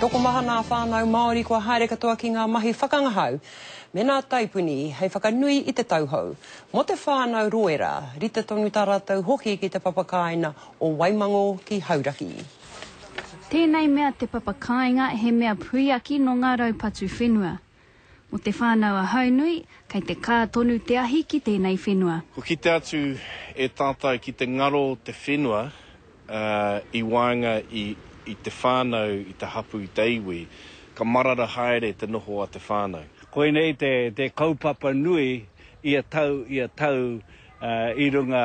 Toko maha nā whānau Māori kua haere katoa ki ngā mahi whakangahau. Me nā taipuni, hei whakanui i te tauhou. Mo te whānau roera, rita tonu tā rātou hoki ki te papakaina o Waimango ki Hauraki. Tēnei mea te papakainga he mea puiaki no ngā raupatu whenua. Mo te whānau a haunui, kei te kā tonu te ahi ki tēnei whenua. Ko ki te atu e tātou ki te ngaro te whenua, i wānga i te whānau, i te hapu i te iwi, ka marara haere te noho a te whānau. Koinei te kaupapa nui ia tau i runga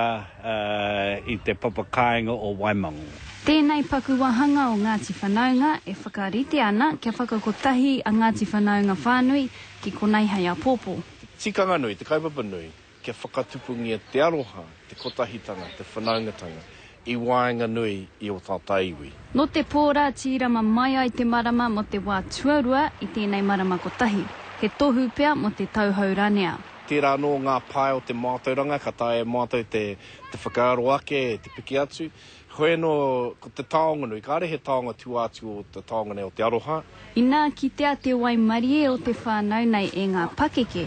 i te papakainga o Waimango. Tēnei paku wahanga o Ngāti Whanaunga e whakarite ana kia whakakotahi a Ngāti Whanaunga whānui ki konei hei a pōpō. Tikanga nui, te kaupapa nui, kia whakatupungia te aroha, te kotahitanga, te whanaungatanga, i wāinga nui i o tātai iwi. No te pōra tīrama mai ai te marama mo te wā tuarua i tēnei marama kotahi. He tohu pea mo te tauhou ranea. Tērā no ngā pae o te mātauranga, ka tae mātau te whakaaro ake, te piki atu. Hoi no, ko te taonga nui, ka he taonga tu atu o te taonga nei o te aroha. Ina kitea te waimarie o te whānau nei e ngā pakeke.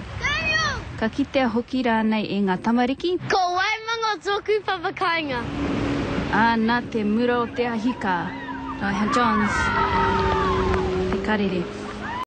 Ka kitea hoki rā nei e ngā tamariki. Ko Waimango tōku papakainga. Nā te mura o te ahika. Raiha Johns. Te karere.